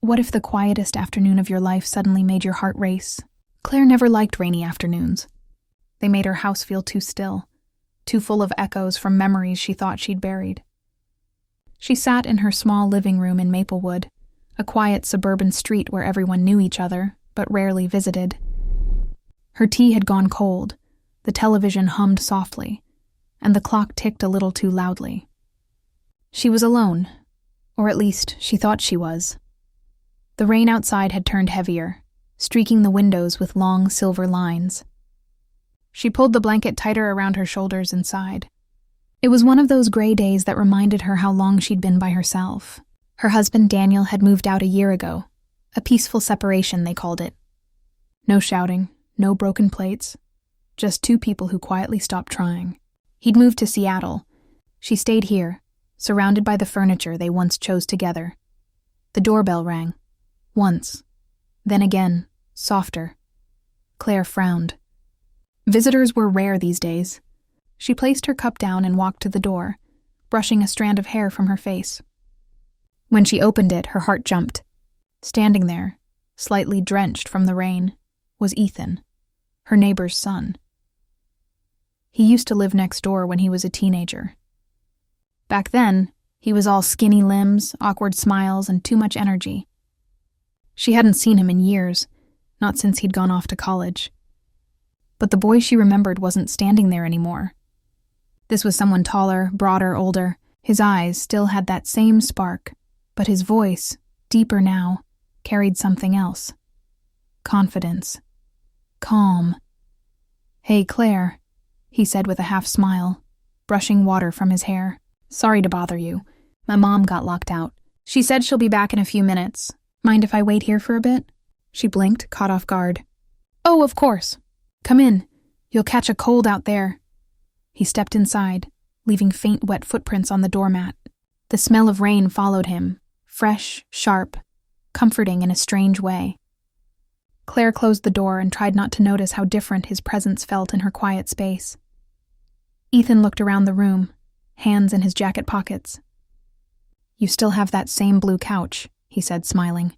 What if the quietest afternoon of your life suddenly made your heart race? Claire never liked rainy afternoons. They made her house feel too still, too full of echoes from memories she thought she'd buried. She sat in her small living room in Maplewood, a quiet suburban street where everyone knew each other, but rarely visited. Her tea had gone cold, the television hummed softly, and the clock ticked a little too loudly. She was alone, or at least she thought she was. The rain outside had turned heavier, streaking the windows with long silver lines. She pulled the blanket tighter around her shoulders and sighed. It was one of those gray days that reminded her how long she'd been by herself. Her husband Daniel had moved out a year ago. A peaceful separation, they called it. No shouting, no broken plates, just two people who quietly stopped trying. He'd moved to Seattle. She stayed here, surrounded by the furniture they once chose together. The doorbell rang. Once. Then again, softer. Claire frowned. Visitors were rare these days. She placed her cup down and walked to the door, brushing a strand of hair from her face. When she opened it, her heart jumped. Standing there, slightly drenched from the rain, was Ethan, her neighbor's son. He used to live next door when he was a teenager. Back then, he was all skinny limbs, awkward smiles, and too much energy. She hadn't seen him in years, not since he'd gone off to college. But the boy she remembered wasn't standing there anymore. This was someone taller, broader, older. His eyes still had that same spark, but his voice, deeper now, carried something else. Confidence. Calm. "Hey, Claire," he said with a half smile, brushing water from his hair. "Sorry to bother you. My mom got locked out. She said she'll be back in a few minutes. Mind if I wait here for a bit?" She blinked, caught off guard. "Oh, of course. Come in. You'll catch a cold out there." He stepped inside, leaving faint wet footprints on the doormat. The smell of rain followed him, fresh, sharp, comforting in a strange way. Claire closed the door and tried not to notice how different his presence felt in her quiet space. Ethan looked around the room, hands in his jacket pockets. "You still have that same blue couch," he said, smiling.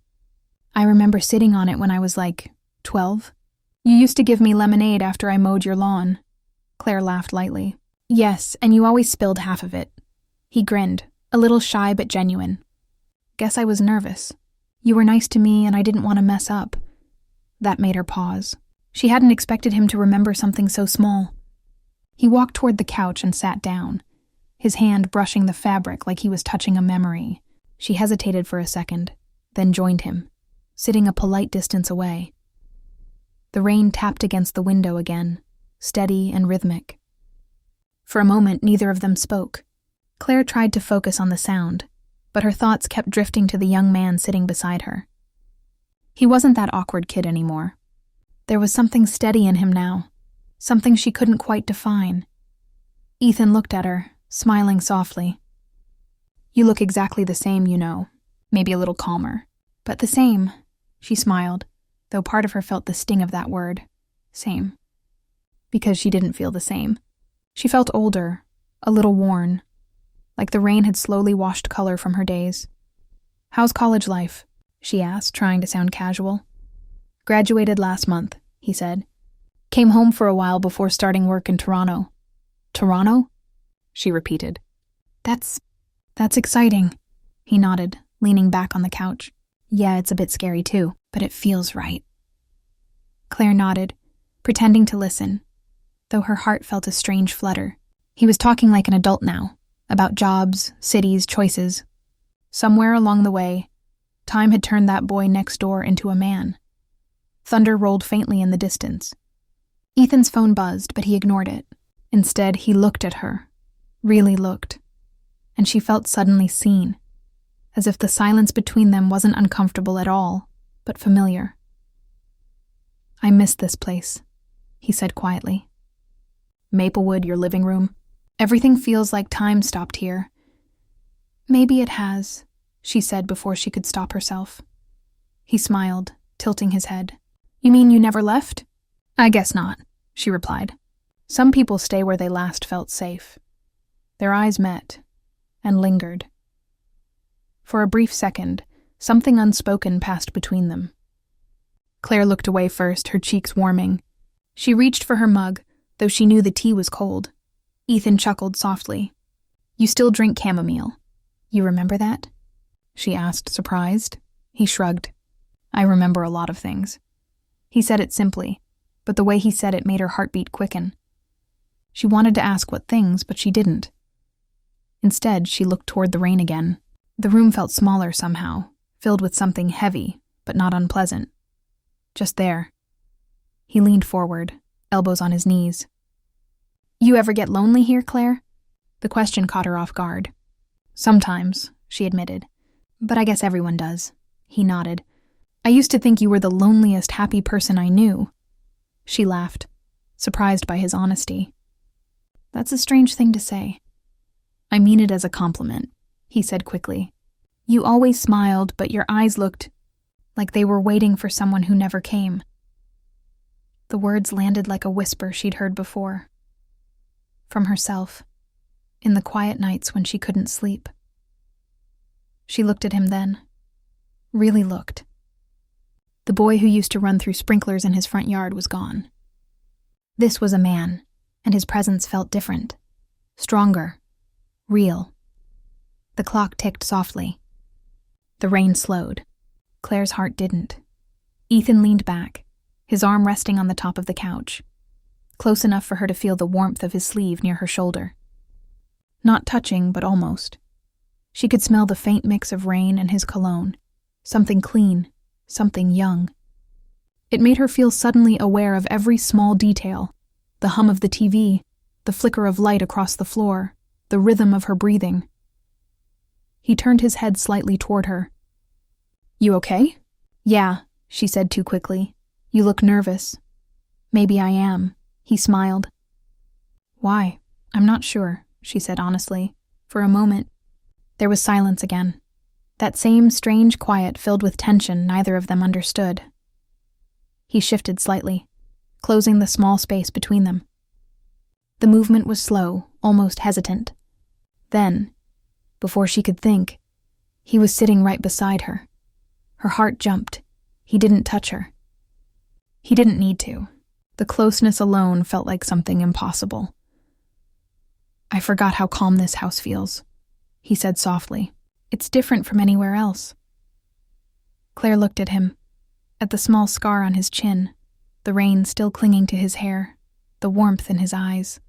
"I remember sitting on it when I was 12. You used to give me lemonade after I mowed your lawn." Claire laughed lightly. "Yes, and you always spilled half of it." He grinned, a little shy but genuine. "Guess I was nervous. You were nice to me and I didn't want to mess up." That made her pause. She hadn't expected him to remember something so small. He walked toward the couch and sat down, his hand brushing the fabric like he was touching a memory. She hesitated for a second, then joined him, sitting a polite distance away. The rain tapped against the window again, steady and rhythmic. For a moment, neither of them spoke. Claire tried to focus on the sound, but her thoughts kept drifting to the young man sitting beside her. He wasn't that awkward kid anymore. There was something steady in him now, something she couldn't quite define. Ethan looked at her, smiling softly. "You look exactly the same, you know, maybe a little calmer. But the same," she smiled, though part of her felt the sting of that word, same. Because she didn't feel the same. She felt older, a little worn, like the rain had slowly washed color from her days. "How's college life?" she asked, trying to sound casual. "Graduated last month," he said. "Came home for a while before starting work in Toronto." "Toronto?" she repeated. That's exciting," he nodded, leaning back on the couch. "Yeah, it's a bit scary too, but it feels right." Claire nodded, pretending to listen, though her heart felt a strange flutter. He was talking like an adult now, about jobs, cities, choices. Somewhere along the way, time had turned that boy next door into a man. Thunder rolled faintly in the distance. Ethan's phone buzzed, but he ignored it. Instead, he looked at her, really looked, and she felt suddenly seen, as if the silence between them wasn't uncomfortable at all, but familiar. "I miss this place," he said quietly. "Maplewood, your living room. Everything feels like time stopped here." "Maybe it has," she said before she could stop herself. He smiled, tilting his head. "You mean you never left?" "I guess not," she replied. "Some people stay where they last felt safe." Their eyes met, and lingered. For a brief second, Something unspoken passed between them. Claire looked away first, her cheeks warming. She reached for her mug, though she knew the tea was cold. Ethan chuckled softly. "You still drink chamomile. You remember that?" she asked, surprised. He shrugged. "I remember a lot of things." He said it simply, but the way he said it made her heartbeat quicken. She wanted to ask what things, but she didn't. Instead, she looked toward the rain again. The room felt smaller somehow, filled with something heavy, but not unpleasant. Just there. He leaned forward, elbows on his knees. "You ever get lonely here, Claire?" The question caught her off guard. "Sometimes," she admitted. "But I guess everyone does." He nodded. "I used to think you were the loneliest, happy person I knew." She laughed, surprised by his honesty. "That's a strange thing to say." "I mean it as a compliment," he said quickly. "You always smiled, but your eyes looked like they were waiting for someone who never came." The words landed like a whisper she'd heard before. From herself, in the quiet nights when she couldn't sleep. She looked at him then. Really looked. The boy who used to run through sprinklers in his front yard was gone. This was a man, and his presence felt different. Stronger. Real. The clock ticked softly. The rain slowed. Claire's heart didn't. Ethan leaned back, his arm resting on the top of the couch, close enough for her to feel the warmth of his sleeve near her shoulder. Not touching, but almost. She could smell the faint mix of rain and his cologne, something clean, something young. It made her feel suddenly aware of every small detail, the hum of the TV, the flicker of light across the floor, the rhythm of her breathing. He turned his head slightly toward her. "You okay?" "Yeah," she said too quickly. "You look nervous." "Maybe I am," he smiled. "Why? I'm not sure," she said honestly. For a moment, there was silence again. That same strange quiet filled with tension neither of them understood. He shifted slightly, closing the small space between them. The movement was slow, almost hesitant. Then, before she could think, he was sitting right beside her. Her heart jumped. He didn't touch her. He didn't need to. The closeness alone felt like something impossible. "I forgot how calm this house feels," he said softly. "It's different from anywhere else." Claire looked at him, at the small scar on his chin, the rain still clinging to his hair, the warmth in his eyes.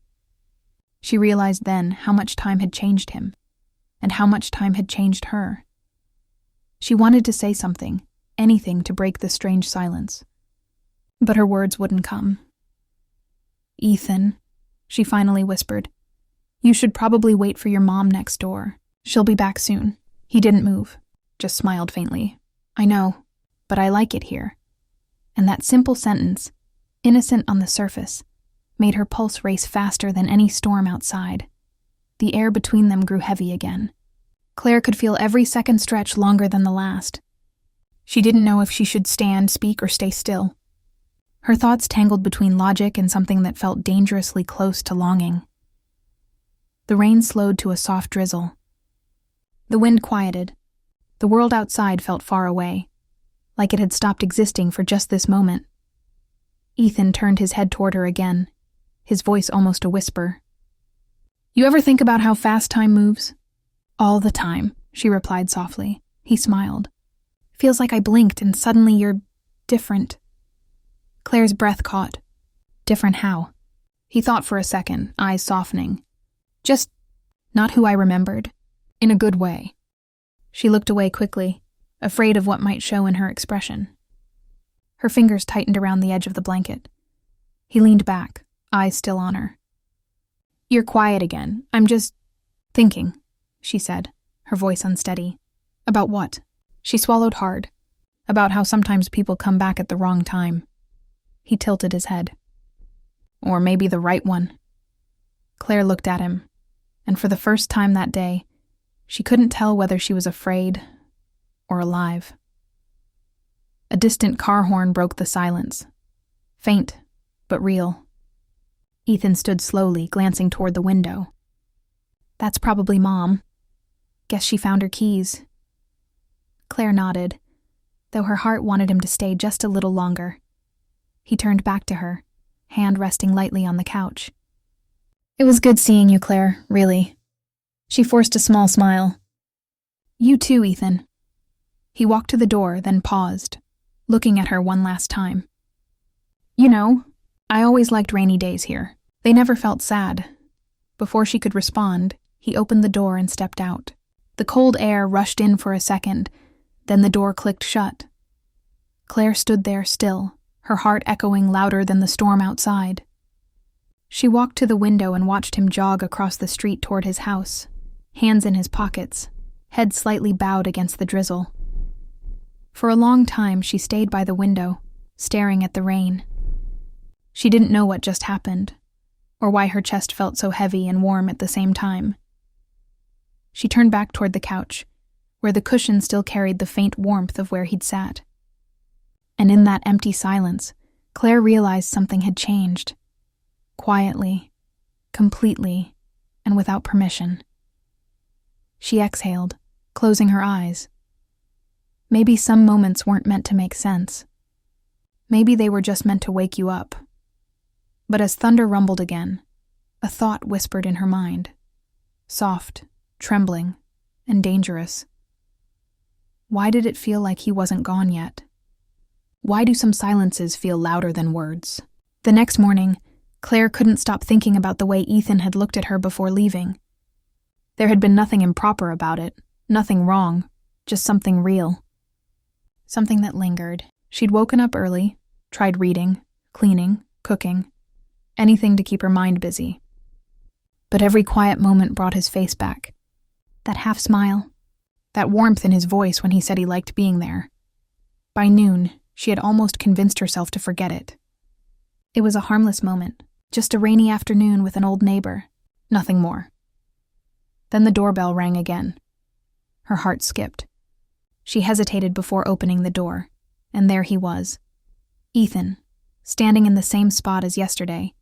She realized then how much time had changed him, and how much time had changed her. She wanted to say something, anything to break the strange silence. But her words wouldn't come. "Ethan," she finally whispered, "you should probably wait for your mom next door. She'll be back soon." He didn't move, just smiled faintly. "I know, but I like it here." And that simple sentence, innocent on the surface, made her pulse race faster than any storm outside. The air between them grew heavy again. Claire could feel every second stretch longer than the last. She didn't know if she should stand, speak, or stay still. Her thoughts tangled between logic and something that felt dangerously close to longing. The rain slowed to a soft drizzle. The wind quieted. The world outside felt far away, like it had stopped existing for just this moment. Ethan turned his head toward her again, his voice almost a whisper. "You ever think about how fast time moves?" "All the time," she replied softly. He smiled. "Feels like I blinked and suddenly you're different." Claire's breath caught. Different how? He thought for a second, eyes softening. Just not who I remembered. In a good way. She looked away quickly, afraid of what might show in her expression. Her fingers tightened around the edge of the blanket. He leaned back, eyes still on her. "You're quiet again. I'm just thinking," she said, her voice unsteady. "About what?" She swallowed hard. About how sometimes people come back at the wrong time. He tilted his head. "Or maybe the right one." Claire looked at him, and for the first time that day, she couldn't tell whether she was afraid or alive. A distant car horn broke the silence. Faint, but real. Ethan stood slowly, glancing toward the window. "That's probably Mom. Guess she found her keys." Claire nodded, though her heart wanted him to stay just a little longer. He turned back to her, hand resting lightly on the couch. "It was good seeing you, Claire, really." She forced a small smile. "You too, Ethan." He walked to the door, then paused, looking at her one last time. "You know, I always liked rainy days here. They never felt sad." Before she could respond, he opened the door and stepped out. The cold air rushed in for a second, then the door clicked shut. Claire stood there still, her heart echoing louder than the storm outside. She walked to the window and watched him jog across the street toward his house, hands in his pockets, head slightly bowed against the drizzle. For a long time she stayed by the window, staring at the rain. She didn't know what just happened, or why her chest felt so heavy and warm at the same time. She turned back toward the couch, where the cushion still carried the faint warmth of where he'd sat. And in that empty silence, Claire realized something had changed. Quietly, completely, and without permission. She exhaled, closing her eyes. Maybe some moments weren't meant to make sense. Maybe they were just meant to wake you up. But as thunder rumbled again, a thought whispered in her mind. Soft, trembling, and dangerous. Why did it feel like he wasn't gone yet? Why do some silences feel louder than words? The next morning, Claire couldn't stop thinking about the way Ethan had looked at her before leaving. There had been nothing improper about it, nothing wrong, just something real. Something that lingered. She'd woken up early, tried reading, cleaning, cooking, anything to keep her mind busy. But every quiet moment brought his face back. That half smile, that warmth in his voice when he said he liked being there. By noon, she had almost convinced herself to forget it. It was a harmless moment, just a rainy afternoon with an old neighbor, nothing more. Then the doorbell rang again. Her heart skipped. She hesitated before opening the door, and there he was. Ethan, standing in the same spot as yesterday,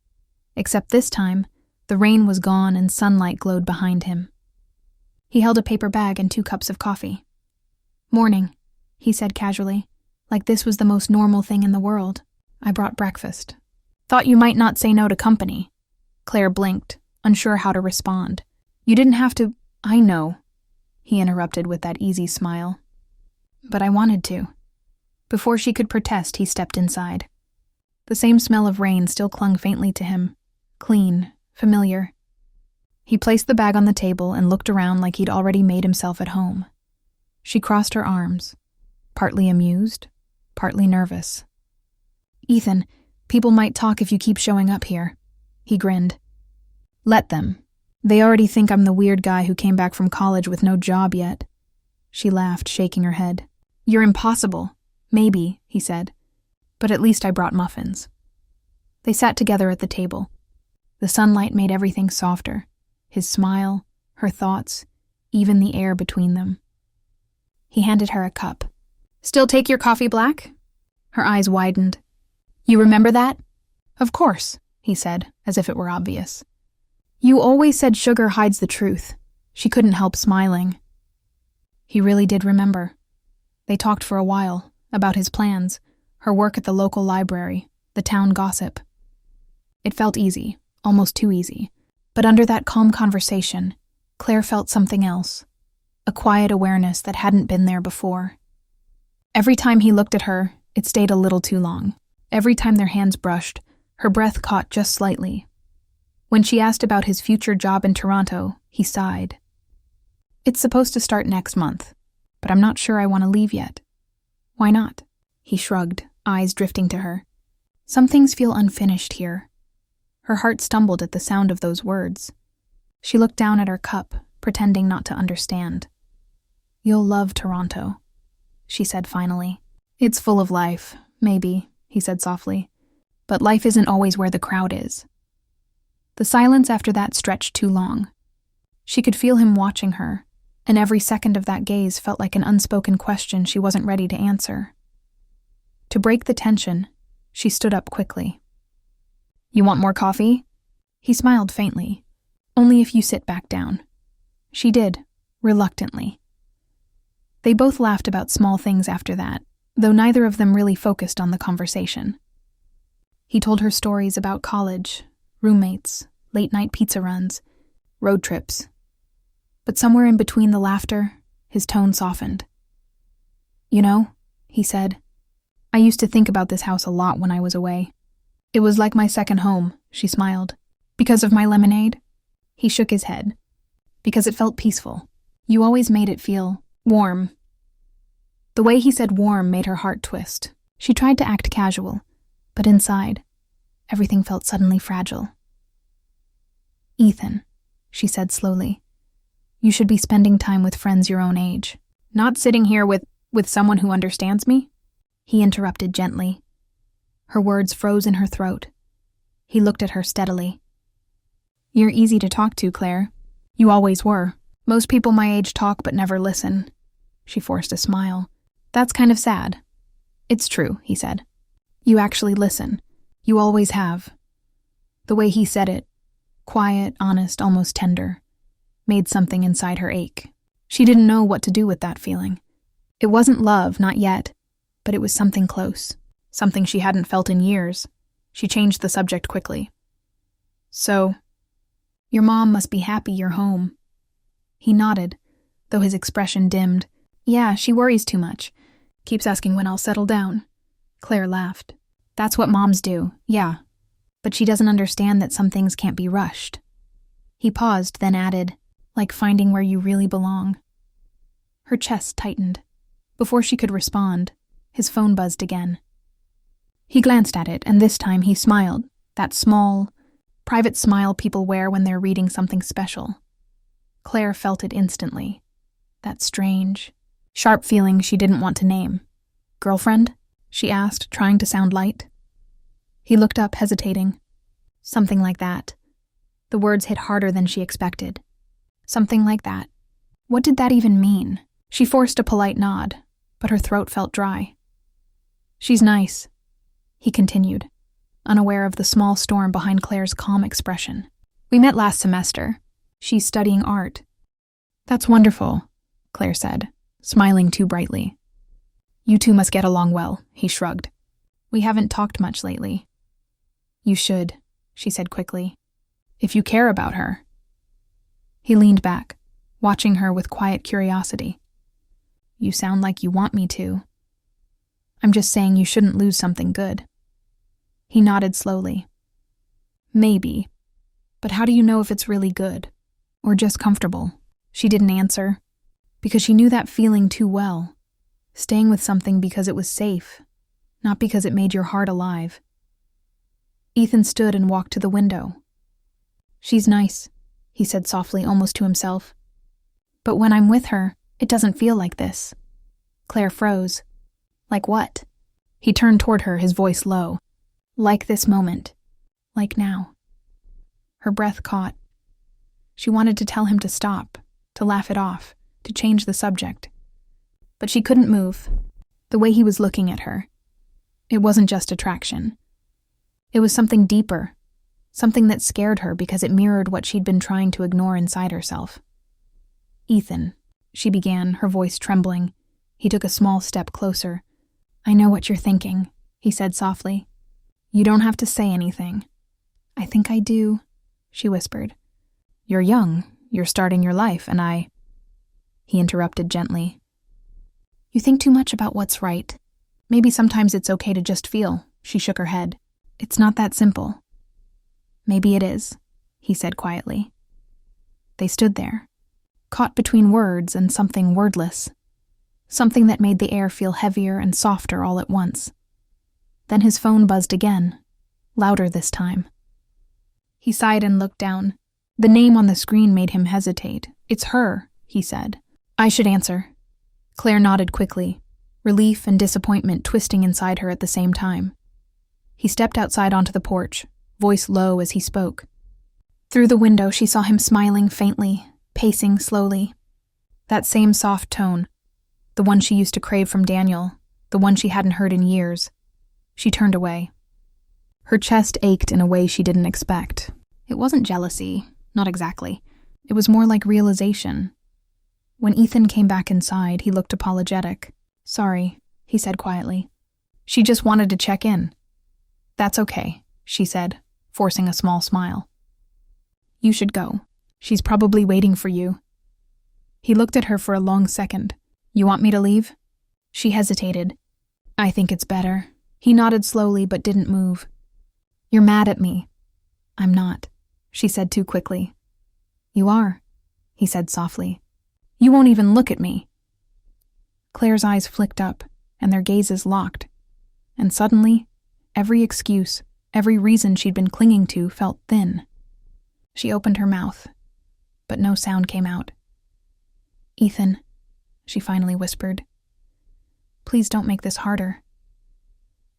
except this time, the rain was gone and sunlight glowed behind him. He held a paper bag and 2 cups of coffee. "Morning," he said casually, like this was the most normal thing in the world. "I brought breakfast." "Thought you might not say no to company." Claire blinked, unsure how to respond. "You didn't have to—" "I know," he interrupted with that easy smile. "But I wanted to." Before she could protest, he stepped inside. The same smell of rain still clung faintly to him, clean, familiar. He placed the bag on the table and looked around like he'd already made himself at home. She crossed her arms, partly amused, partly nervous. "Ethan, people might talk if you keep showing up here." He grinned. "Let them. They already think I'm the weird guy who came back from college with no job yet." She laughed, shaking her head. "You're impossible. Maybe," he said. "But at least I brought muffins." They sat together at the table. The sunlight made everything softer. His smile, her thoughts, even the air between them. He handed her a cup. "Still take your coffee black?" Her eyes widened. "You remember that?" "Of course," he said, as if it were obvious. "You always said sugar hides the truth." She couldn't help smiling. He really did remember. They talked for a while, about his plans, her work at the local library, the town gossip. It felt easy, almost too easy. But under that calm conversation, Claire felt something else, a quiet awareness that hadn't been there before. Every time he looked at her, it stayed a little too long. Every time their hands brushed, her breath caught just slightly. When she asked about his future job in Toronto, he sighed. "It's supposed to start next month, but I'm not sure I want to leave yet." "Why not?" He shrugged, eyes drifting to her. "Some things feel unfinished here." Her heart stumbled at the sound of those words. She looked down at her cup, pretending not to understand. "You'll love Toronto," she said finally. "It's full of life, maybe," he said softly. "But life isn't always where the crowd is." The silence after that stretched too long. She could feel him watching her, and every second of that gaze felt like an unspoken question she wasn't ready to answer. To break the tension, she stood up quickly. "You want more coffee?" He smiled faintly. "Only if you sit back down." She did, reluctantly. They both laughed about small things after that, though neither of them really focused on the conversation. He told her stories about college, roommates, late-night pizza runs, road trips. But somewhere in between the laughter, his tone softened. "You know," he said, "I used to think about this house a lot when I was away. It was like my second home," she smiled. "Because of my lemonade?" He shook his head. "Because it felt peaceful. You always made it feel warm." The way he said warm made her heart twist. She tried to act casual, but inside, everything felt suddenly fragile. "Ethan," she said slowly, "you should be spending time with friends your own age. Not sitting here with someone who understands me?" He interrupted gently. Her words froze in her throat. He looked at her steadily. "You're easy to talk to, Claire. You always were. Most people my age talk but never listen." She forced a smile. "That's kind of sad." "It's true," he said. "You actually listen. You always have." The way he said it, quiet, honest, almost tender, made something inside her ache. She didn't know what to do with that feeling. It wasn't love, not yet, but it was something close, something she hadn't felt in years. She changed the subject quickly. "So, your mom must be happy you're home." He nodded, though his expression dimmed. "Yeah, she worries too much. Keeps asking when I'll settle down." Claire laughed. "That's what moms do, yeah. But she doesn't understand that some things can't be rushed." He paused, then added, "Like finding where you really belong." Her chest tightened. Before she could respond, his phone buzzed again. He glanced at it, and this time he smiled, that small, private smile people wear when they're reading something special. Claire felt it instantly. That strange, sharp feeling she didn't want to name. "Girlfriend?" she asked, trying to sound light. He looked up, hesitating. "Something like that." The words hit harder than she expected. Something like that. What did that even mean? She forced a polite nod, but her throat felt dry. "She's nice," he continued, unaware of the small storm behind Claire's calm expression. "We met last semester. She's studying art." "That's wonderful," Claire said, smiling too brightly. "You two must get along well," he shrugged. "We haven't talked much lately." "You should," she said quickly, "if you care about her." He leaned back, watching her with quiet curiosity. "You sound like you want me to." "I'm just saying you shouldn't lose something good." He nodded slowly. "Maybe. But how do you know if it's really good? Or just comfortable?" She didn't answer, because she knew that feeling too well. Staying with something because it was safe, not because it made your heart alive. Ethan stood and walked to the window. "She's nice," he said softly, almost to himself. "But when I'm with her, it doesn't feel like this." Claire froze. "Like what?" He turned toward her, his voice low. "Like this moment. Like now." Her breath caught. She wanted to tell him to stop, to laugh it off, to change the subject. But she couldn't move. The way he was looking at her. It wasn't just attraction. It was something deeper, something that scared her because it mirrored what she'd been trying to ignore inside herself. "Ethan," she began, her voice trembling. He took a small step closer. "I know what you're thinking," he said softly. "You don't have to say anything." "I think I do," she whispered. "You're young, you're starting your life, and I—" He interrupted gently. "You think too much about what's right. Maybe sometimes it's okay to just feel." She shook her head. "It's not that simple." "Maybe it is," he said quietly. They stood there, caught between words and something wordless. Something that made the air feel heavier and softer all at once. Then his phone buzzed again, louder this time. He sighed and looked down. The name on the screen made him hesitate. "It's her," he said. "I should answer." Claire nodded quickly, relief and disappointment twisting inside her at the same time. He stepped outside onto the porch, voice low as he spoke. Through the window, she saw him smiling faintly, pacing slowly. That same soft tone, the one she used to crave from Daniel, the one she hadn't heard in years. She turned away. Her chest ached in a way she didn't expect. It wasn't jealousy, not exactly. It was more like realization. When Ethan came back inside, he looked apologetic. "Sorry," he said quietly. "She just wanted to check in." "That's okay," she said, forcing a small smile. "You should go. She's probably waiting for you." He looked at her for a long second. "You want me to leave?" She hesitated. "I think it's better." He nodded slowly but didn't move. "You're mad at me." "I'm not," she said too quickly. "You are," he said softly. "You won't even look at me." Claire's eyes flicked up, and their gazes locked. And suddenly, every excuse, every reason she'd been clinging to felt thin. She opened her mouth, but no sound came out. "Ethan," she finally whispered, "please don't make this harder."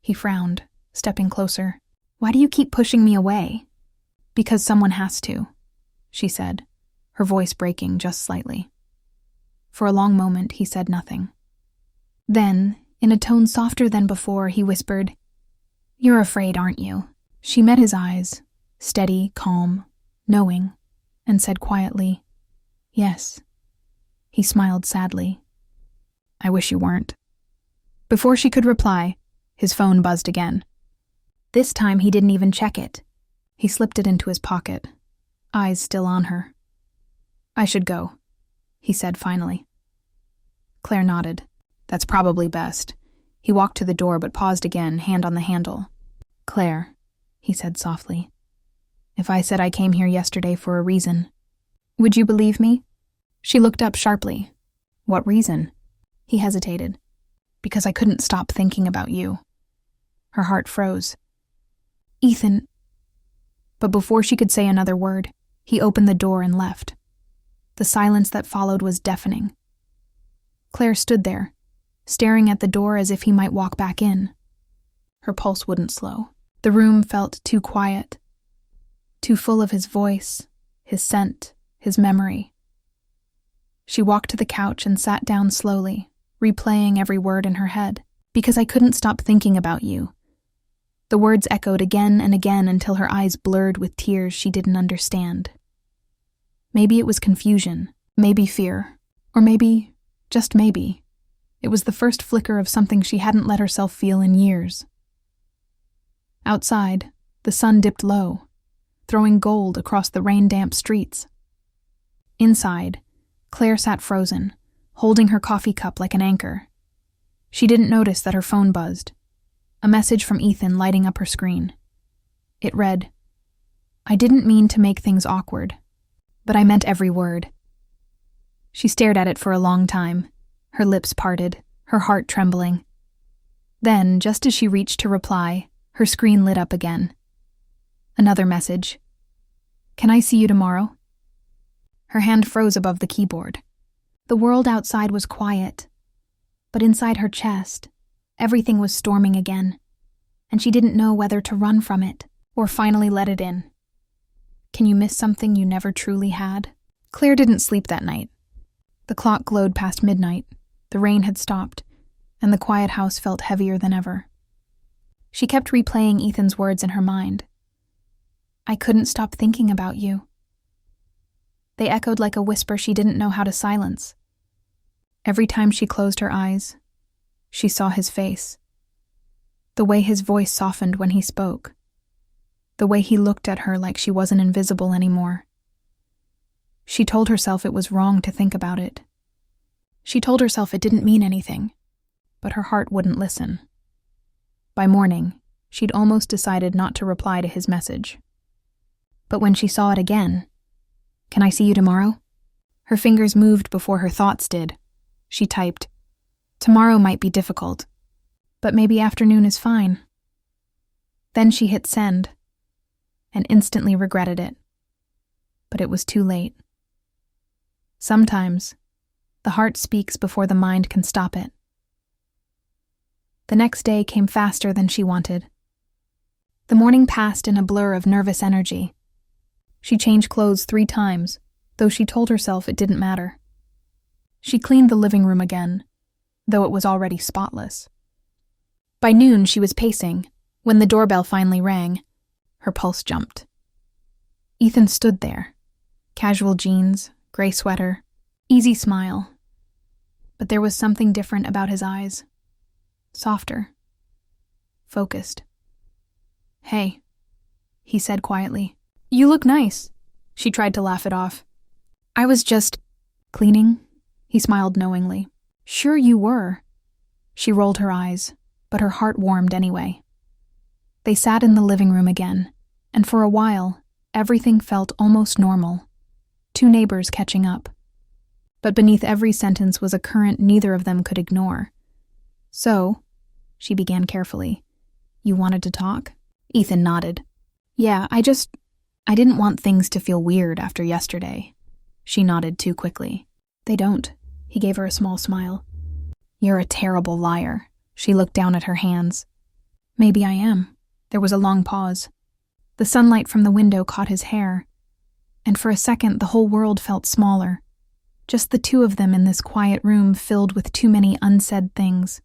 He frowned, stepping closer. "Why do you keep pushing me away?" "Because someone has to," she said, her voice breaking just slightly. For a long moment, he said nothing. Then, in a tone softer than before, he whispered, "You're afraid, aren't you?" She met his eyes, steady, calm, knowing, and said quietly, "Yes." He smiled sadly. "I wish you weren't." Before she could reply, his phone buzzed again. This time he didn't even check it. He slipped it into his pocket, eyes still on her. "I should go," he said finally. Claire nodded. "That's probably best." He walked to the door but paused again, hand on the handle. "Claire," he said softly, "if I said I came here yesterday for a reason, would you believe me?" She looked up sharply. "What reason?" He hesitated. "Because I couldn't stop thinking about you." Her heart froze. "Ethan..." But before she could say another word, he opened the door and left. The silence that followed was deafening. Claire stood there, staring at the door as if he might walk back in. Her pulse wouldn't slow. The room felt too quiet, too full of his voice, his scent, his memory. She walked to the couch and sat down slowly, replaying every word in her head. "Because I couldn't stop thinking about you." The words echoed again and again until her eyes blurred with tears she didn't understand. Maybe it was confusion, maybe fear, or maybe, just maybe, it was the first flicker of something she hadn't let herself feel in years. Outside, the sun dipped low, throwing gold across the rain-damp streets. Inside, Claire sat frozen, holding her coffee cup like an anchor. She didn't notice that her phone buzzed, a message from Ethan lighting up her screen. It read, "I didn't mean to make things awkward, but I meant every word." She stared at it for a long time, her lips parted, her heart trembling. Then, just as she reached to reply, her screen lit up again. Another message. "Can I see you tomorrow?" Her hand froze above the keyboard. The world outside was quiet, but inside her chest, everything was storming again, and she didn't know whether to run from it or finally let it in. Can you miss something you never truly had? Claire didn't sleep that night. The clock glowed past midnight, the rain had stopped, and the quiet house felt heavier than ever. She kept replaying Ethan's words in her mind. "I couldn't stop thinking about you." They echoed like a whisper she didn't know how to silence. Every time she closed her eyes, she saw his face. The way his voice softened when he spoke. The way he looked at her like she wasn't invisible anymore. She told herself it was wrong to think about it. She told herself it didn't mean anything, but her heart wouldn't listen. By morning, she'd almost decided not to reply to his message. But when she saw it again, "Can I see you tomorrow?" Her fingers moved before her thoughts did. She typed, "Tomorrow might be difficult, but maybe afternoon is fine." Then she hit send, and instantly regretted it. But it was too late. Sometimes, the heart speaks before the mind can stop it. The next day came faster than she wanted. The morning passed in a blur of nervous energy. She changed clothes 3 times, though she told herself it didn't matter. She cleaned the living room again, though it was already spotless. By noon, she was pacing. When the doorbell finally rang, her pulse jumped. Ethan stood there. Casual jeans, gray sweater, easy smile, But there was something different about his eyes. Softer. Focused. "Hey," he said quietly. "You look nice." She tried to laugh it off. "I was just cleaning," he smiled knowingly. "Sure you were." She rolled her eyes, but her heart warmed anyway. They sat in the living room again, and for a while, everything felt almost normal. Two neighbors catching up. But beneath every sentence was a current neither of them could ignore. "So," she began carefully, "you wanted to talk?" Ethan nodded. "Yeah, I didn't want things to feel weird after yesterday." She nodded too quickly. "They don't." He gave her a small smile. "You're a terrible liar." She looked down at her hands. "Maybe I am." There was a long pause. The sunlight from the window caught his hair, and for a second the whole world felt smaller. Just the two of them in this quiet room filled with too many unsaid things.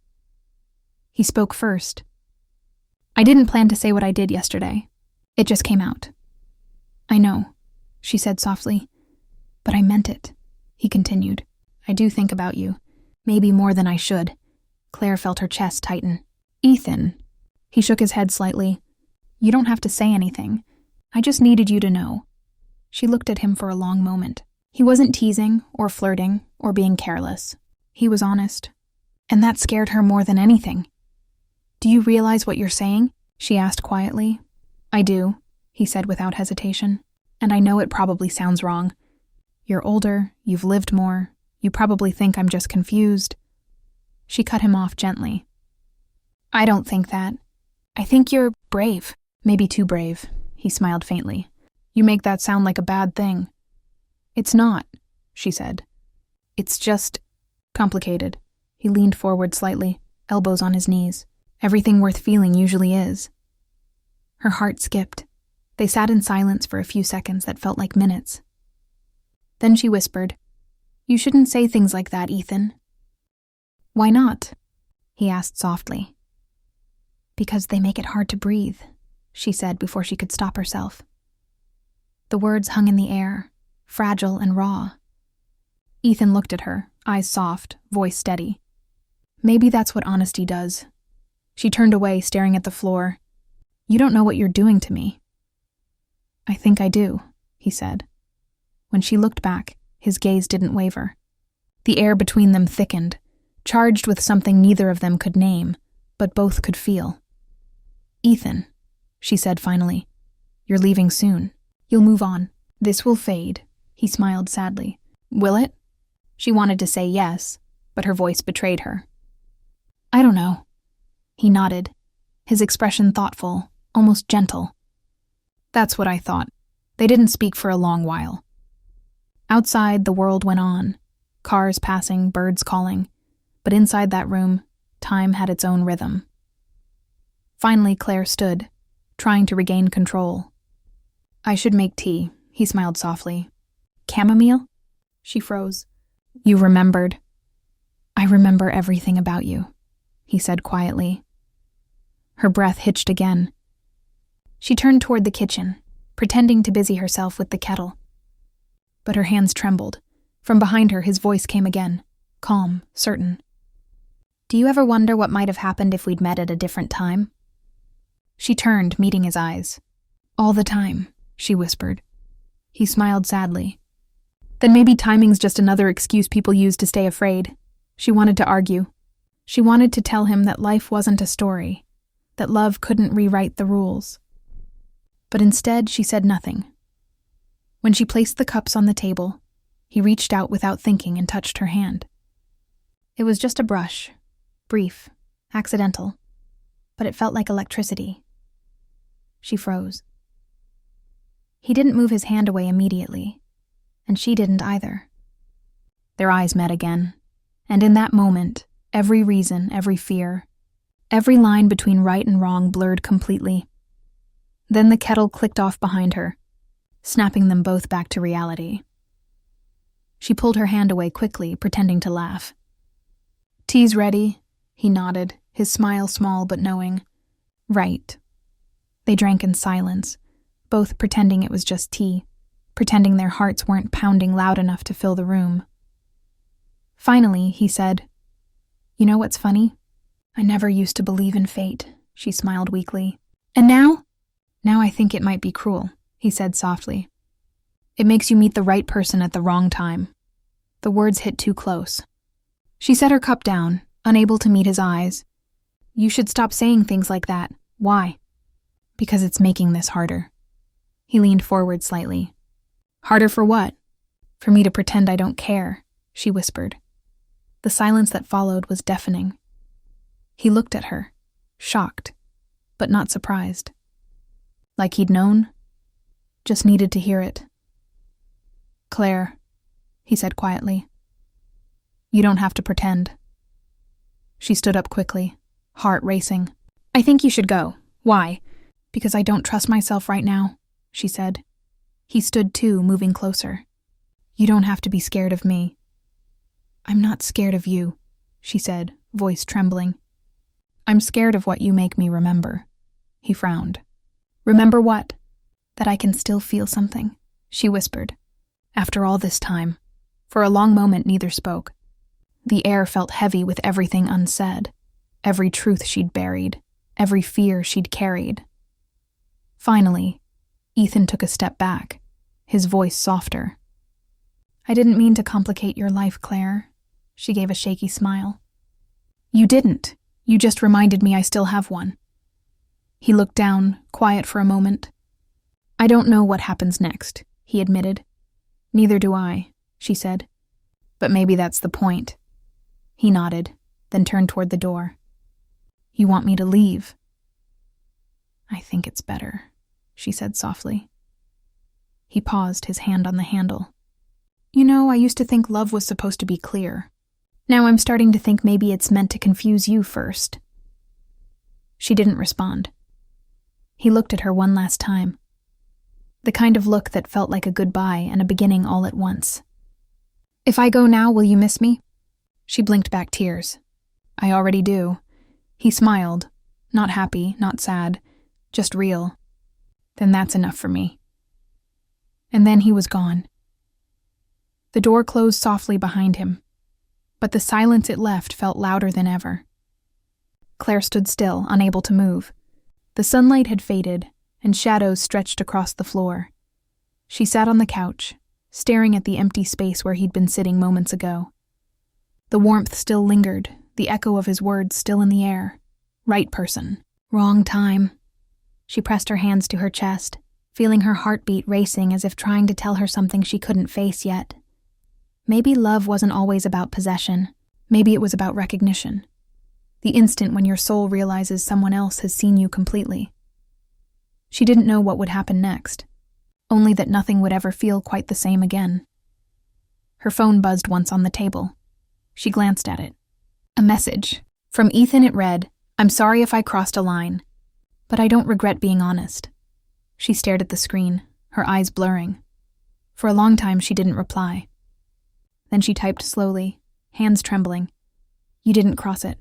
He spoke first. "I didn't plan to say what I did yesterday. It just came out." "I know," she said softly. "But I meant it," he continued. "I do think about you. Maybe more than I should." Claire felt her chest tighten. "Ethan," he shook his head slightly. "You don't have to say anything. I just needed you to know." She looked at him for a long moment. He wasn't teasing or flirting or being careless. He was honest. And that scared her more than anything. "Do you realize what you're saying?" she asked quietly. "I do," he said without hesitation. "And I know it probably sounds wrong. You're older, you've lived more, you probably think I'm just confused." She cut him off gently. "I don't think that. I think you're brave." "Maybe too brave," he smiled faintly. "You make that sound like a bad thing." "It's not," she said. "It's just complicated." He leaned forward slightly, elbows on his knees. "Everything worth feeling usually is." Her heart skipped. They sat in silence for a few seconds that felt like minutes. Then she whispered, "You shouldn't say things like that, Ethan." "Why not?" he asked softly. "Because they make it hard to breathe," she said before she could stop herself. The words hung in the air, fragile and raw. Ethan looked at her, eyes soft, voice steady. "Maybe that's what honesty does." She turned away, staring at the floor. "You don't know what you're doing to me." "I think I do," he said. When she looked back, his gaze didn't waver. The air between them thickened, charged with something neither of them could name, but both could feel. "Ethan," she said finally, "you're leaving soon. You'll move on. This will fade." He smiled sadly. "Will it?" She wanted to say yes, but her voice betrayed her. "I don't know." He nodded, his expression thoughtful, almost gentle. "That's what I thought." They didn't speak for a long while. Outside, the world went on, cars passing, birds calling, but inside that room, time had its own rhythm. Finally, Claire stood, trying to regain control. "I should make tea," he smiled softly. "Chamomile?" She froze. "You remembered." "I remember everything about you," he said quietly. Her breath hitched again. She turned toward the kitchen, pretending to busy herself with the kettle. But her hands trembled. From behind her, his voice came again, calm, certain. "Do you ever wonder what might have happened if we'd met at a different time?" She turned, meeting his eyes. "All the time," she whispered. He smiled sadly. "Then maybe timing's just another excuse people use to stay afraid." She wanted to argue. She wanted to tell him that life wasn't a story, that love couldn't rewrite the rules. But instead, she said nothing. When she placed the cups on the table, he reached out without thinking and touched her hand. It was just a brush, brief, accidental, but it felt like electricity. She froze. He didn't move his hand away immediately, and she didn't either. Their eyes met again, and in that moment, every reason, every fear, every line between right and wrong blurred completely. Then the kettle clicked off behind her, snapping them both back to reality. She pulled her hand away quickly, pretending to laugh. "Tea's ready," he nodded, his smile small but knowing. "Right." They drank in silence, both pretending it was just tea, pretending their hearts weren't pounding loud enough to fill the room. Finally, he said, "You know what's funny? I never used to believe in fate," she smiled weakly. "And now?" "Now I think it might be cruel," he said softly. "It makes you meet the right person at the wrong time." The words hit too close. She set her cup down, unable to meet his eyes. "You should stop saying things like that." "Why?" "Because it's making this harder." He leaned forward slightly. "Harder for what?" "For me to pretend I don't care," she whispered. The silence that followed was deafening. He looked at her, shocked, but not surprised. Like he'd known, just needed to hear it. "Claire," he said quietly, "you don't have to pretend." She stood up quickly, heart racing. "I think you should go." "Why?" "Because I don't trust myself right now," she said. He stood too, moving closer. "You don't have to be scared of me." "I'm not scared of you," she said, voice trembling. "I'm scared of what you make me remember." He frowned. "Remember what?" "That I can still feel something," she whispered. After all this time, for a long moment neither spoke. The air felt heavy with everything unsaid, every truth she'd buried, every fear she'd carried. Finally, Ethan took a step back, his voice softer. "I didn't mean to complicate your life, Claire." She gave a shaky smile. "You didn't. You just reminded me I still have one." He looked down, quiet for a moment. "I don't know what happens next," he admitted. "Neither do I," she said. "But maybe that's the point." He nodded, then turned toward the door. "You want me to leave?" "I think it's better," she said softly. He paused, his hand on the handle. "You know, I used to think love was supposed to be clear. Now I'm starting to think maybe it's meant to confuse you first." She didn't respond. He looked at her one last time. The kind of look that felt like a goodbye and a beginning all at once. "If I go now, will you miss me?" She blinked back tears. "I already do." He smiled, not happy, not sad, just real. "Then that's enough for me." And then he was gone. The door closed softly behind him, but the silence it left felt louder than ever. Claire stood still, unable to move. The sunlight had faded, and shadows stretched across the floor. She sat on the couch, staring at the empty space where he'd been sitting moments ago. The warmth still lingered, the echo of his words still in the air. Right person, wrong time. She pressed her hands to her chest, feeling her heartbeat racing as if trying to tell her something she couldn't face yet. Maybe love wasn't always about possession. Maybe it was about recognition. The instant when your soul realizes someone else has seen you completely. She didn't know what would happen next, only that nothing would ever feel quite the same again. Her phone buzzed once on the table. She glanced at it. A message. From Ethan it read, "I'm sorry if I crossed a line, but I don't regret being honest." She stared at the screen, her eyes blurring. For a long time she didn't reply. Then she typed slowly, hands trembling. "You didn't cross it.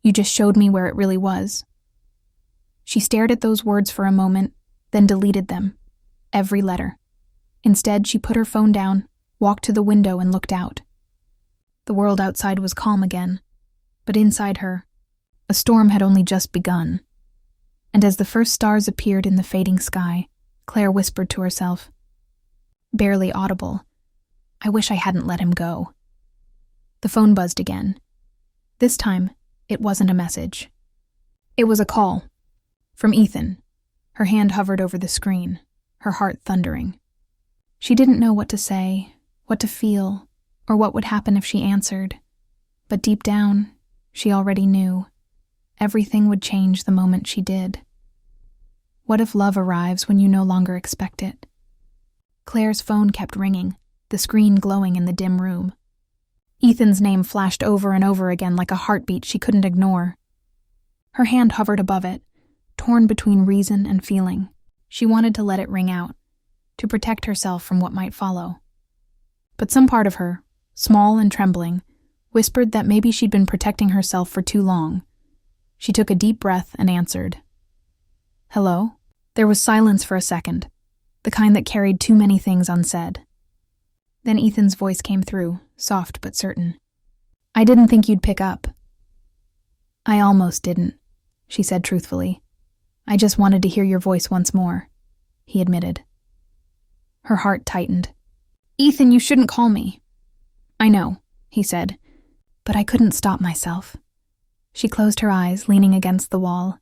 You just showed me where it really was." She stared at those words for a moment, then deleted them, every letter. Instead, she put her phone down, walked to the window and looked out. The world outside was calm again, but inside her, a storm had only just begun. And as the first stars appeared in the fading sky, Claire whispered to herself, barely audible, "I wish I hadn't let him go." The phone buzzed again. This time, it wasn't a message. It was a call. From Ethan. Her hand hovered over the screen, her heart thundering. She didn't know what to say, what to feel, or what would happen if she answered. But deep down, she already knew. Everything would change the moment she did. What if love arrives when you no longer expect it? Claire's phone kept ringing, the screen glowing in the dim room. Ethan's name flashed over and over again like a heartbeat she couldn't ignore. Her hand hovered above it, torn between reason and feeling. She wanted to let it ring out, to protect herself from what might follow. But some part of her, small and trembling, whispered that maybe she'd been protecting herself for too long. She took a deep breath and answered. "Hello?" There was silence for a second, the kind that carried too many things unsaid. Then Ethan's voice came through, soft but certain. I didn't think you'd pick up." "I almost didn't," she said truthfully. "I just wanted to hear your voice once more," he admitted. Her heart tightened. "Ethan, you shouldn't call me." "I know," he said, "but I couldn't stop myself." She closed her eyes, leaning against the wall.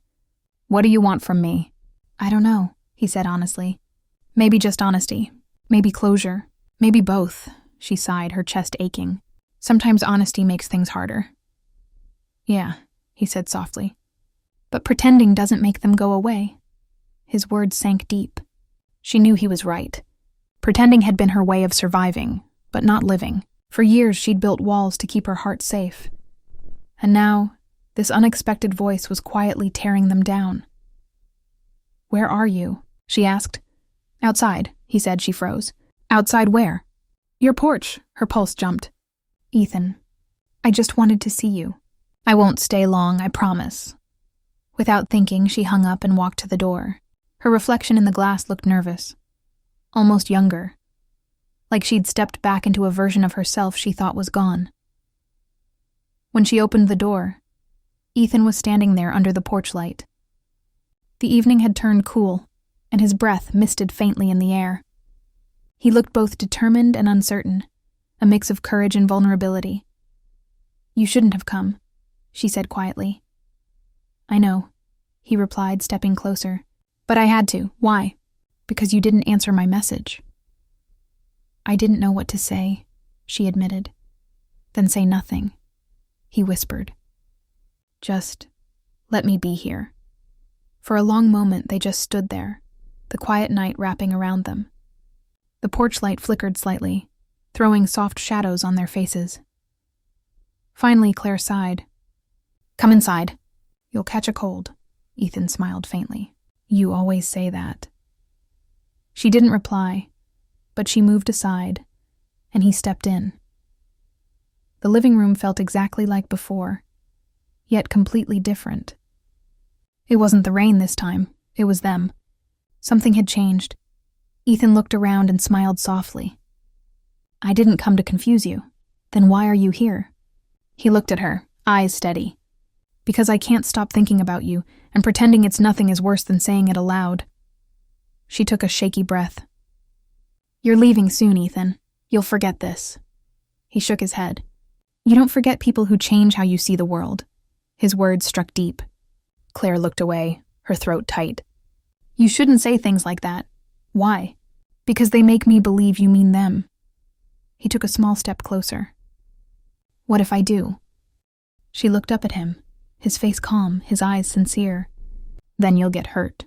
"What do you want from me?" "I don't know," he said honestly. "Maybe just honesty. Maybe closure. Maybe both," she sighed, her chest aching. "Sometimes honesty makes things harder." "Yeah," he said softly. "But pretending doesn't make them go away." His words sank deep. She knew he was right. Pretending had been her way of surviving, but not living. For years she'd built walls to keep her heart safe. And now, this unexpected voice was quietly tearing them down. "Where are you?" she asked. "Outside," he said. She froze. "Outside where?" "Your porch." Her pulse jumped. "Ethan, I just wanted to see you." "I won't stay long, I promise." Without thinking, she hung up and walked to the door. Her reflection in the glass looked nervous. Almost younger. Like she'd stepped back into a version of herself she thought was gone. When she opened the door, Ethan was standing there under the porch light. The evening had turned cool, and his breath misted faintly in the air. He looked both determined and uncertain, a mix of courage and vulnerability. "You shouldn't have come," she said quietly. "I know," he replied, stepping closer. "But I had to. Why?" "Because you didn't answer my message." "I didn't know what to say," she admitted. "Then say nothing," he whispered. "Just let me be here." For a long moment they just stood there, the quiet night wrapping around them. The porch light flickered slightly, throwing soft shadows on their faces. Finally, Claire sighed. "Come inside. You'll catch a cold," Ethan smiled faintly. "You always say that." She didn't reply, but she moved aside, and he stepped in. The living room felt exactly like before, yet completely different. It wasn't the rain this time, it was them. Something had changed. Ethan looked around and smiled softly. "I didn't come to confuse you. Then why are you here?" He looked at her, eyes steady. "Because I can't stop thinking about you, and pretending it's nothing is worse than saying it aloud." She took a shaky breath. "You're leaving soon, Ethan. You'll forget this." He shook his head. "You don't forget people who change how you see the world." His words struck deep. Claire looked away, her throat tight. "You shouldn't say things like that." "Why?" "Because they make me believe you mean them." He took a small step closer. "What if I do?" She looked up at him, his face calm, his eyes sincere. "Then you'll get hurt."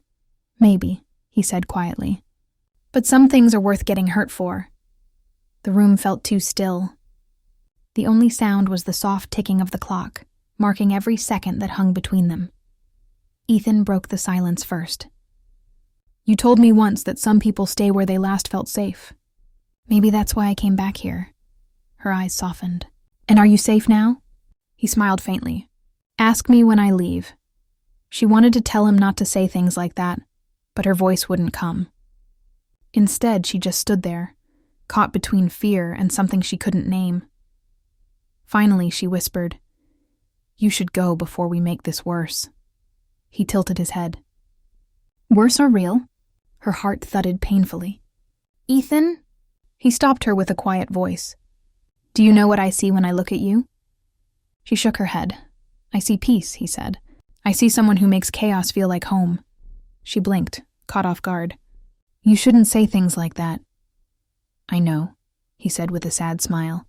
"Maybe," he said quietly. "But some things are worth getting hurt for." The room felt too still. The only sound was the soft ticking of the clock, marking every second that hung between them. Ethan broke the silence first. "You told me once that some people stay where they last felt safe. Maybe that's why I came back here." Her eyes softened. "And are you safe now?" He smiled faintly. "Ask me when I leave." She wanted to tell him not to say things like that, but her voice wouldn't come. Instead, she just stood there, caught between fear and something she couldn't name. Finally, she whispered, "You should go before we make this worse." He tilted his head. "Worse or real?" Her heart thudded painfully. "Ethan?" He stopped her with a quiet voice. "Do you know what I see when I look at you?" She shook her head. "I see peace," he said. "I see someone who makes chaos feel like home." She blinked, caught off guard. "You shouldn't say things like that." "I know," he said with a sad smile.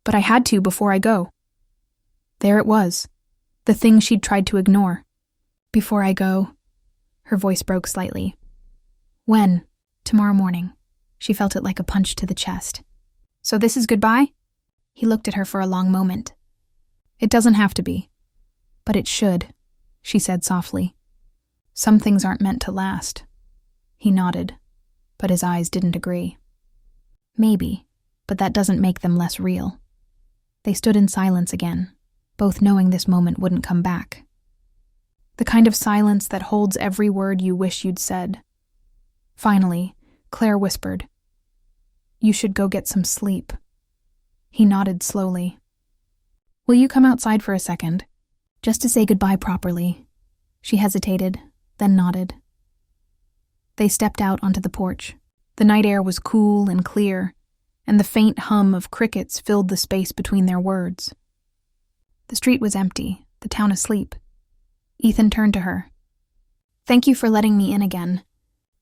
"But I had to before I go." There it was, the thing she'd tried to ignore. "Before I go," her voice broke slightly. "When?" "Tomorrow morning." She felt it like a punch to the chest. "So this is goodbye?" He looked at her for a long moment. "It doesn't have to be. But it should," she said softly. "Some things aren't meant to last." He nodded, but his eyes didn't agree. "Maybe, but that doesn't make them less real." They stood in silence again, both knowing this moment wouldn't come back. The kind of silence that holds every word you wish you'd said. Finally, Claire whispered, "You should go get some sleep." He nodded slowly. Will you come outside for a second? Just to say goodbye properly. She hesitated, then nodded. They stepped out onto the porch. The night air was cool and clear, and the faint hum of crickets filled the space between their words. The street was empty, the town asleep. Ethan turned to her. Thank you for letting me in again.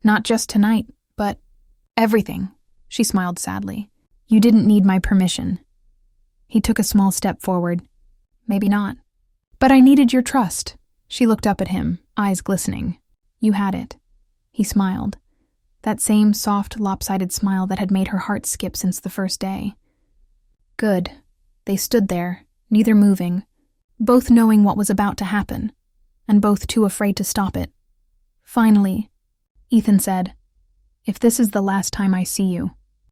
Not just tonight, but everything. She smiled sadly. You didn't need my permission. He took a small step forward. Maybe not. But I needed your trust. She looked up at him, eyes glistening. You had it. He smiled. That same soft, lopsided smile that had made her heart skip since the first day. Good. They stood there, neither moving, both knowing what was about to happen, and both too afraid to stop it. Finally, Ethan said, If this is the last time I see you,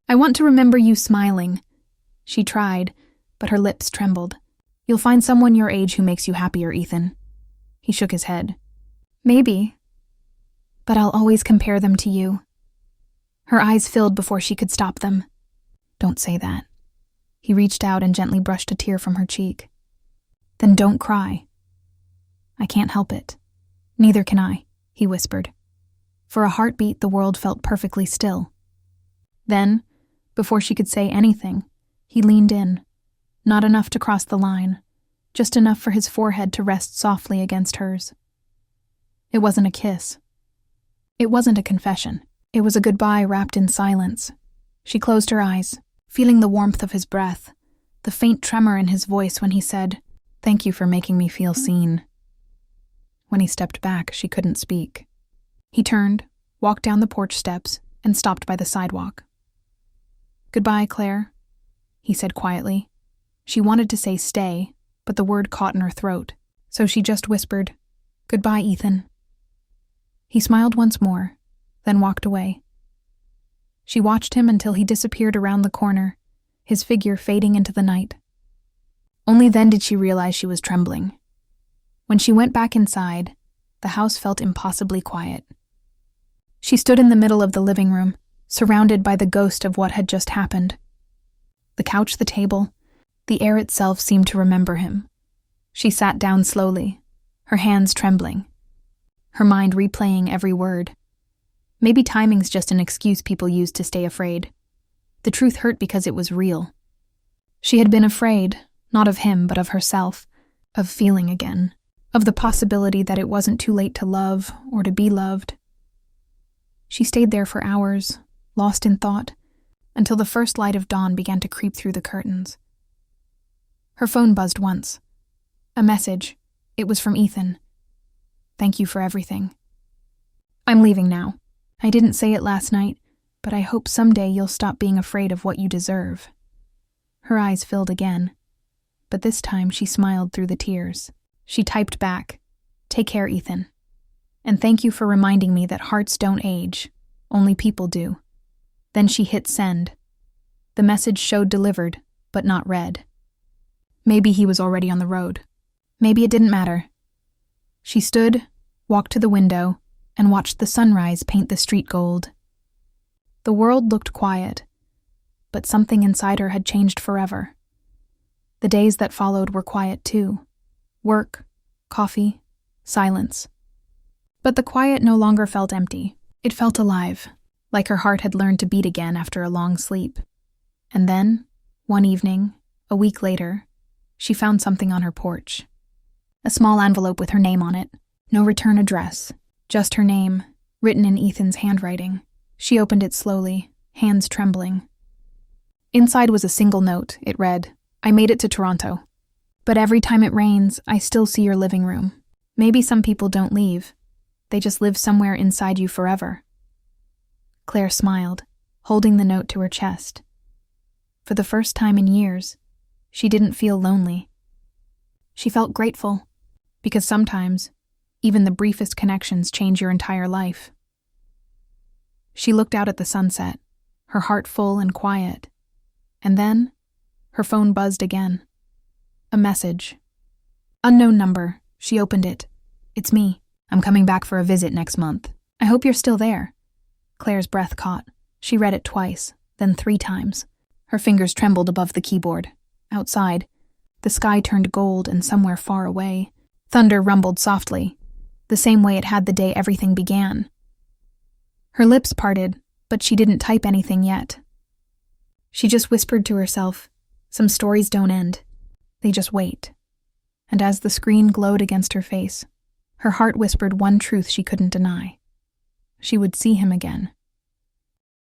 I want to remember you smiling. She tried, but her lips trembled. You'll find someone your age who makes you happier, Ethan. He shook his head. Maybe. But I'll always compare them to you. Her eyes filled before she could stop them. Don't say that. He reached out and gently brushed a tear from her cheek. Then don't cry. I can't help it. Neither can I, he whispered. For a heartbeat, the world felt perfectly still. Then, before she could say anything, he leaned in. Not enough to cross the line, just enough for his forehead to rest softly against hers. It wasn't a kiss. It wasn't a confession. It was a goodbye wrapped in silence. She closed her eyes, feeling the warmth of his breath, the faint tremor in his voice when he said, Thank you for making me feel seen. When he stepped back, she couldn't speak. He turned, walked down the porch steps, and stopped by the sidewalk. Goodbye, Claire, he said quietly. She wanted to say stay, but the word caught in her throat, so she just whispered, Goodbye, Ethan. He smiled once more, then walked away. She watched him until he disappeared around the corner, his figure fading into the night. Only then did she realize she was trembling. When she went back inside, the house felt impossibly quiet. She stood in the middle of the living room, surrounded by the ghost of what had just happened. The couch, the table, the air itself seemed to remember him. She sat down slowly, her hands trembling, her mind replaying every word. Maybe timing's just an excuse people use to stay afraid. The truth hurt because it was real. She had been afraid, not of him, but of herself, of feeling again, of the possibility that it wasn't too late to love or to be loved. She stayed there for hours, lost in thought, until the first light of dawn began to creep through the curtains. Her phone buzzed once. A message. It was from Ethan. Thank you for everything. I'm leaving now. I didn't say it last night, but I hope someday you'll stop being afraid of what you deserve. Her eyes filled again, but this time she smiled through the tears. She typed back, Take care, Ethan. And thank you for reminding me that hearts don't age, only people do. Then she hit send. The message showed delivered, but not read. Maybe he was already on the road. Maybe it didn't matter. She stood, walked to the window, and watched the sunrise paint the street gold. The world looked quiet, but something inside her had changed forever. The days that followed were quiet too. Work, coffee, silence. But the quiet no longer felt empty. It felt alive, like her heart had learned to beat again after a long sleep. And then, one evening, a week later, she found something on her porch. A small envelope with her name on it. No return address, just her name, written in Ethan's handwriting. She opened it slowly, hands trembling. Inside was a single note. It read, I made it to Toronto. But every time it rains, I still see your living room. Maybe some people don't leave. They just live somewhere inside you forever. Claire smiled, holding the note to her chest. For the first time in years, she didn't feel lonely. She felt grateful, because sometimes, even the briefest connections change your entire life. She looked out at the sunset, her heart full and quiet. And then, her phone buzzed again. A message. Unknown number. She opened it. It's me. I'm coming back for a visit next month. I hope you're still there. Claire's breath caught. She read it twice, then 3 times. Her fingers trembled above the keyboard. Outside, The sky turned gold, and somewhere far away, thunder rumbled softly, the same way it had the day everything began. Her lips parted, but she didn't type anything yet. She just whispered to herself, "Some stories don't end. They just wait." And as the screen glowed against her face, her heart whispered one truth she couldn't deny. She would see him again.